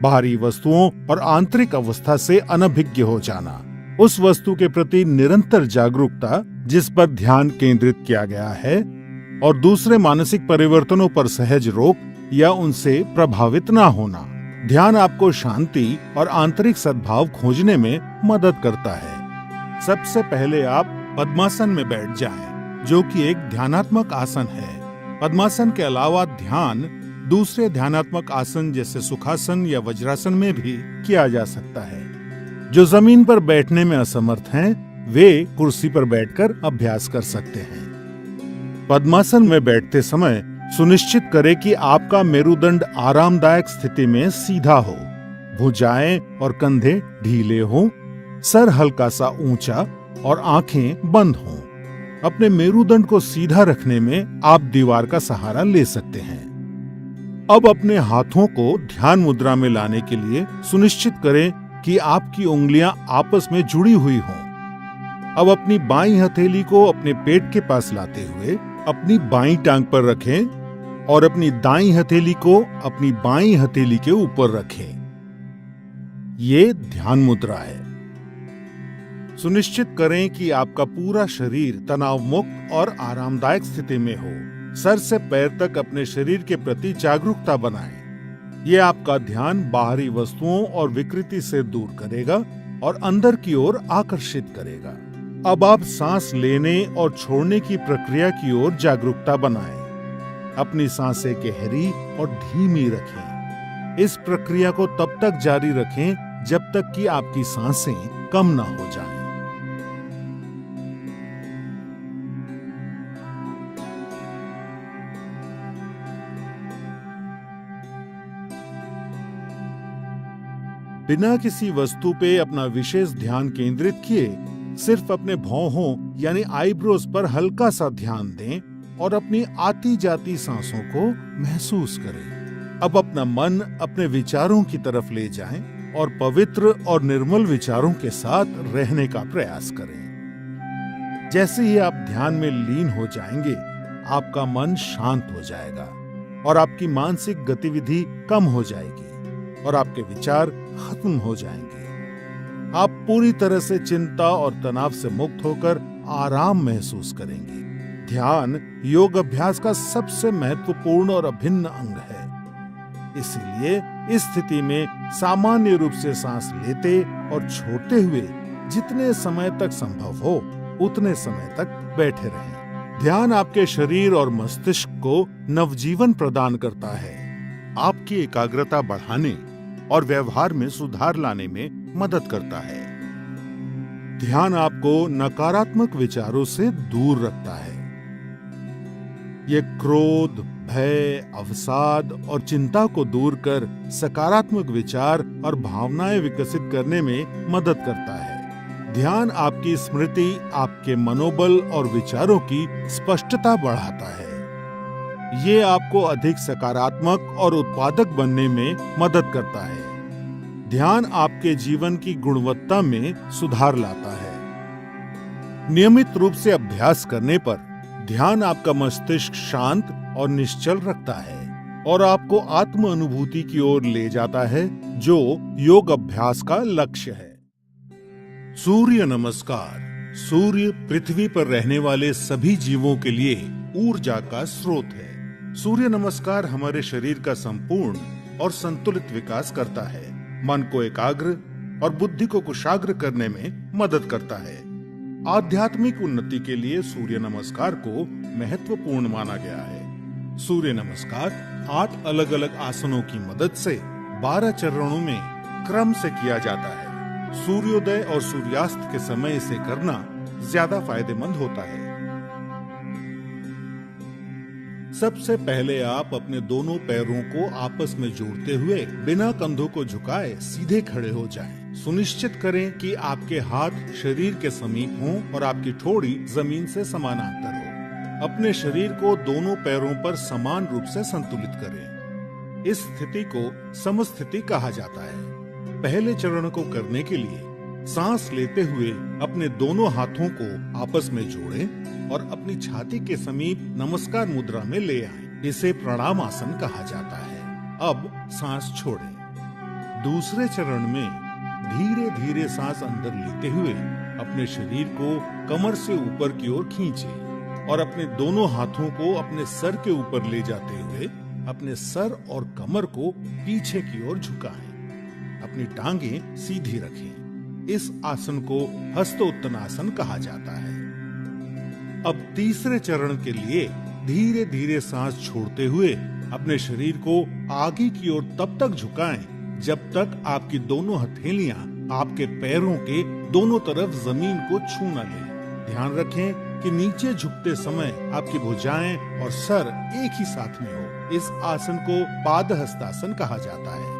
बाहरी वस्तुओं और आंतरिक अवस्था से अनभिज्ञ हो जाना, उस वस्तु के प्रति निरंतर जागरूकता जिस पर ध्यान केंद्रित किया गया है, और दूसरे मानसिक परिवर्तनों पर सहज रोक या उनसे प्रभावित ना होना। ध्यान आपको शांति और आंतरिक सद्भाव खोजने में मदद करता है। सबसे पहले आप पद्मासन में बैठ जाएं, जो कि एक ध्यानात्मक आसन है। पद्मासन के अलावा ध्यान दूसरे ध्यानात्मक आसन जैसे सुखासन या वज्रासन में भी किया जा सकता है। जो जमीन पर बैठने में असमर्थ हैं, वे कुर्सी पर बैठकर अभ्यास कर सकते हैं। पद्मासन में बैठते समय सुनिश्चित करें कि आपका मेरुदंड आरामदायक स्थिति में सीधा हो, भुजाएं और कंधे ढीले हों, सर हल्का सा ऊंचा और आंखें बंद हों। अपने मेरुदंड को सीधा रखने में आप दीवार का सहारा ले सकते हैं। अब अपने हाथों को ध्यान मुद्रा में लाने के लिए सुनिश्चित करें कि आपकी उंगलियां आपस में जुड़ी हुई हों। अब अपनी बाईं हथेली को अपने पेट के पास लाते हुए अपनी बाईं टांग पर रखें और अपनी दाईं हथेली को अपनी बाईं हथेली के ऊपर रखें। ये ध्यान मुद्रा है। सुनिश्चित करें कि आपका पूरा शरीर तनाव मुक्त और आरामदायक स्थिति में हो। सर से पैर तक अपने शरीर के प्रति जागरूकता बनाएं। ये आपका ध्यान बाहरी वस्तुओं और विकृति से दूर करेगा और अंदर की ओर आकर्षित करेगा। अब आप सांस लेने और छोड़ने की प्रक्रिया की ओर जागरूकता बनाएं। अपनी सांसें गहरी और धीमी रखें। इस प्रक्रिया को तब तक जारी रखें जब तक कि आपकी सांसें कम ना हो जाएं। बिना किसी वस्तु पे अपना विशेष ध्यान केंद्रित किए सिर्फ अपने भौहों यानी आईब्रोज पर हल्का सा ध्यान दें और अपनी आती जाती सांसों को महसूस करें। अब अपना मन अपने विचारों की तरफ ले जाएं और पवित्र और निर्मल विचारों के साथ रहने का प्रयास करें। जैसे ही आप ध्यान में लीन हो जाएंगे, आपका मन शांत हो जाएगा और आपकी मानसिक गतिविधि कम हो जाएगी और आपके विचार खत्म हो जाएंगे। आप पूरी तरह से चिंता और तनाव से मुक्त होकर आराम महसूस करेंगे। ध्यान योग अभ्यास का सबसे महत्वपूर्ण और अभिन्न अंग है। इसीलिए इस स्थिति में सामान्य रूप से सांस लेते और छोड़ते हुए जितने समय तक संभव हो उतने समय तक बैठे रहें। ध्यान आपके शरीर और मस्तिष्क को नवजीवन प्रदान करता है, आपकी एकाग्रता बढ़ाने और व्यवहार में सुधार लाने में मदद करता है। ध्यान आपको नकारात्मक विचारों से दूर रखता है। ये क्रोध, भय, अवसाद और चिंता को दूर कर सकारात्मक विचार और भावनाएं विकसित करने में मदद करता है। ध्यान आपकी स्मृति, आपके मनोबल और विचारों की स्पष्टता बढ़ाता है। ये आपको अधिक सकारात्मक और उत्पादक बनने में मदद करता है। ध्यान आपके जीवन की गुणवत्ता में सुधार लाता है। नियमित रूप से अभ्यास करने पर ध्यान आपका मस्तिष्क शांत और निश्चल रखता है और आपको आत्म अनुभूति की ओर ले जाता है, जो योग अभ्यास का लक्ष्य है। सूर्य नमस्कार। सूर्य पृथ्वी पर रहने वाले सभी जीवों के लिए ऊर्जा का स्रोत है। सूर्य नमस्कार हमारे शरीर का संपूर्ण और संतुलित विकास करता है, मन को एकाग्र और बुद्धि को कुशाग्र करने में मदद करता है। आध्यात्मिक उन्नति के लिए सूर्य नमस्कार को महत्वपूर्ण माना गया है। सूर्य नमस्कार 8 अलग अलग आसनों की मदद से 12 चरणों में क्रम से किया जाता है। सूर्योदय और सूर्यास्त के समय इसे करना ज्यादा फायदेमंद होता है। सबसे पहले आप अपने दोनों पैरों को आपस में जोड़ते हुए बिना कंधों को झुकाए सीधे खड़े हो जाएं। सुनिश्चित करें कि आपके हाथ शरीर के समीप हों और आपकी ठोड़ी जमीन से समानांतर हो। अपने शरीर को दोनों पैरों पर समान रूप से संतुलित करें। इस स्थिति को समस्थिति कहा जाता है। पहले चरण को करने के लिए सांस लेते हुए अपने दोनों हाथों को आपस में जोड़ें और अपनी छाती के समीप नमस्कार मुद्रा में ले आएं। इसे प्रणाम आसन कहा जाता है। अब सांस छोड़ें। दूसरे चरण में धीरे धीरे सांस अंदर लेते हुए अपने शरीर को कमर से ऊपर की ओर खींचें और अपने दोनों हाथों को अपने सर के ऊपर ले जाते हुए अपने सर और कमर को पीछे की ओर झुकाएं। अपनी टांगें सीधी रखें। इस आसन को हस्तोत्तनासन कहा जाता है। अब तीसरे चरण के लिए धीरे धीरे सांस छोड़ते हुए अपने शरीर को आगे की ओर तब तक झुकाएं जब तक आपकी दोनों हथेलियां आपके पैरों के दोनों तरफ जमीन को छू न लें। ध्यान रखें कि नीचे झुकते समय आपकी भुजाएं और सर एक ही साथ में हो। इस आसन को पादहस्तासन कहा जाता है।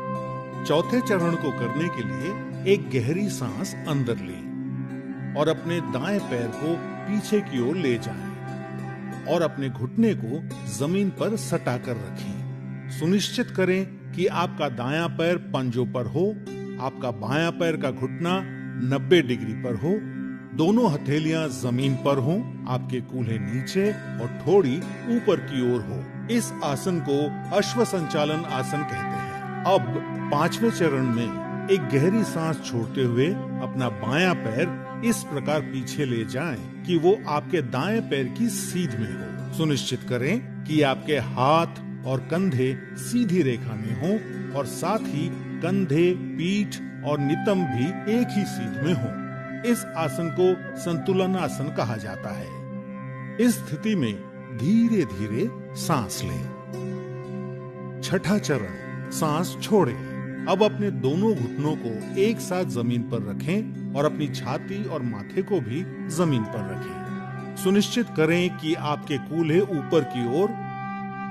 चौथे चरण को करने के लिए एक गहरी सांस अंदर लें और अपने दाएं पैर को पीछे की ओर ले जाएं और अपने घुटने को जमीन पर सटा कर रखें। सुनिश्चित करें कि आपका दायां पैर पंजों पर हो, आपका बायां पैर का घुटना 90 डिग्री पर हो, दोनों हथेलियां जमीन पर हों, आपके कूल्हे नीचे और ठोड़ी ऊपर की ओर हो। इस आसन को अश्व संचालन आसन कहते हैं। अब पांचवें चरण में एक गहरी सांस छोड़ते हुए अपना बायां पैर इस प्रकार पीछे ले जाएं कि वो आपके दाएं पैर की सीध में हो। सुनिश्चित करें कि आपके हाथ और कंधे सीधी रेखा में हों और साथ ही कंधे, पीठ और नितंब भी एक ही सीध में हों। इस आसन को संतुलन आसन कहा जाता है। इस स्थिति में धीरे धीरे सांस लें। छठा चरण, सांस छोड़ें। अब अपने दोनों घुटनों को एक साथ जमीन पर रखें और अपनी छाती और माथे को भी जमीन पर रखें। सुनिश्चित करें कि आपके कूल्हे ऊपर की ओर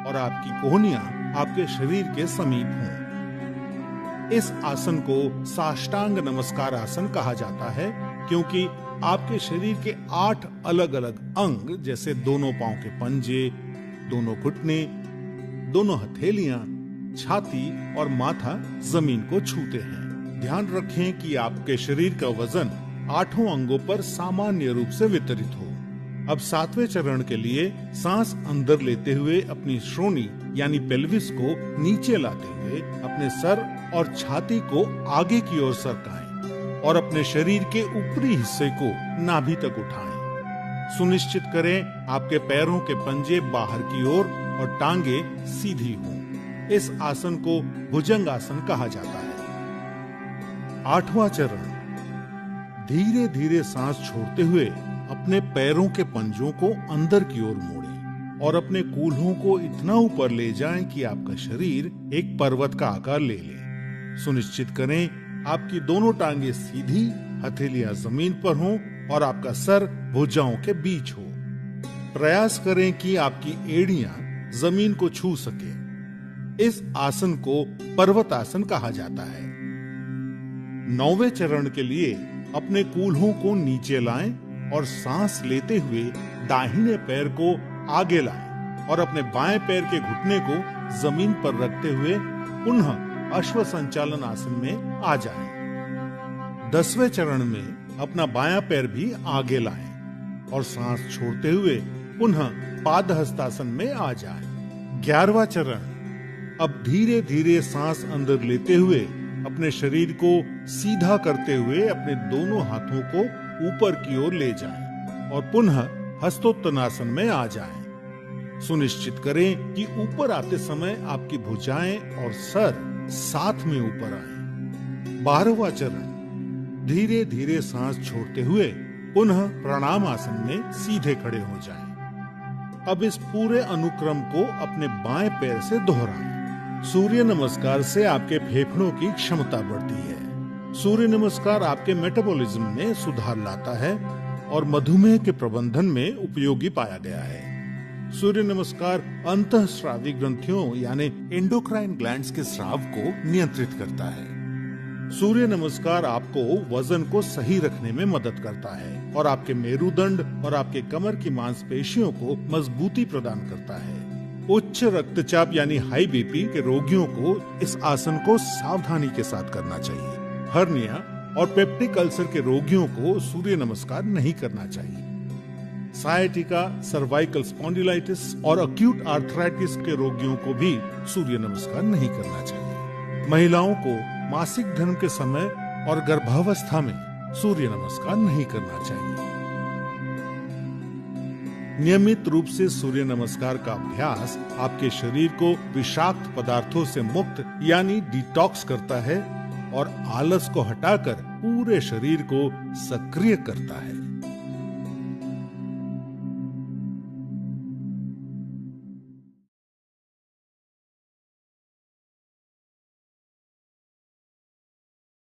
और आपकी कोहनियां आपके शरीर के समीप हों। इस आसन को साष्टांग नमस्कार आसन कहा जाता है, क्योंकि आपके शरीर के 8 अलग अलग अंग जैसे दोनों पांव के पंजे, दोनों घुटने, दोनों हथेलियां, छाती और माथा जमीन को छूते हैं। ध्यान रखें कि आपके शरीर का वजन 8 अंगों पर सामान्य रूप से वितरित हो। अब 7वें चरण के लिए सांस अंदर लेते हुए अपनी श्रोणी यानी पेल्विस को नीचे लाते हुए अपने सर और छाती को आगे की ओर सरकाएं और अपने शरीर के ऊपरी हिस्से को नाभि तक उठाएं। सुनिश्चित करें आपके पैरों के पंजे बाहर की ओर और टांगे सीधी हों। इस आसन को भुजंग आसन कहा जाता है। 8वां चरण, धीरे धीरे सांस छोड़ते हुए अपने पैरों के पंजों को अंदर की ओर मोड़ें और अपने कूल्हों को इतना ऊपर ले जाएं कि आपका शरीर एक पर्वत का आकार ले ले। सुनिश्चित करें आपकी दोनों टांगे सीधी, हथेलियां जमीन पर हों और आपका सर भुजाओं के बीच हो। प्रयास करें कि आपकी एड़ियां जमीन को छू सके। इस आसन को पर्वतासन कहा जाता है। 9वें चरण के लिए अपने कूल्हों को नीचे लाएं और सांस लेते हुए दाहिने पैर को आगे लाएं और अपने बाएं पैर के घुटने को जमीन पर रखते हुए पुनः अश्व संचालन आसन में आ जाएं। 10वें चरण में अपना बायां पैर भी आगे लाएं और सांस छोड़ते हुए पुनः पादहस्तासन में आ जाएं। 11वां चरण, अब धीरे धीरे सांस अंदर लेते हुए अपने शरीर को सीधा करते हुए अपने दोनों हाथों को ऊपर की ओर ले जाएं और पुनः हस्तोत्तनासन में आ जाएं। सुनिश्चित करें कि ऊपर आते समय आपकी भुजाएं और सर साथ में ऊपर आए। 12वां चरण, धीरे धीरे सांस छोड़ते हुए पुनः प्रणाम आसन में सीधे खड़े हो जाएं। अब इस पूरे अनुक्रम को अपने बाएं पैर से दोहराएं। सूर्य नमस्कार से आपके फेफड़ों की क्षमता बढ़ती है। सूर्य नमस्कार आपके मेटाबॉलिज्म में सुधार लाता है और मधुमेह के प्रबंधन में उपयोगी पाया गया है। सूर्य नमस्कार अंतःस्रावी ग्रंथियों यानी एंडोक्राइन ग्लैंड्स के स्राव को नियंत्रित करता है। सूर्य नमस्कार आपको वजन को सही रखने में मदद करता है और आपके मेरुदंड और आपके कमर की मांसपेशियों को मजबूती प्रदान करता है। उच्च रक्तचाप यानी हाई बीपी के रोगियों को इस आसन को सावधानी के साथ करना चाहिए। हर्निया और पेप्टिक अल्सर के रोगियों को सूर्य नमस्कार नहीं करना चाहिए। सायटिका, सर्वाइकल स्पॉन्डिलाइटिस और अक्यूट आर्थराइटिस के रोगियों को भी सूर्य नमस्कार नहीं करना चाहिए। महिलाओं को मासिक धर्म के समय और गर्भावस्था में सूर्य नमस्कार नहीं करना चाहिए। नियमित रूप से सूर्य नमस्कार का अभ्यास आपके शरीर को विषाक्त पदार्थों से मुक्त यानी डिटॉक्स करता है और आलस को हटाकर पूरे शरीर को सक्रिय करता है।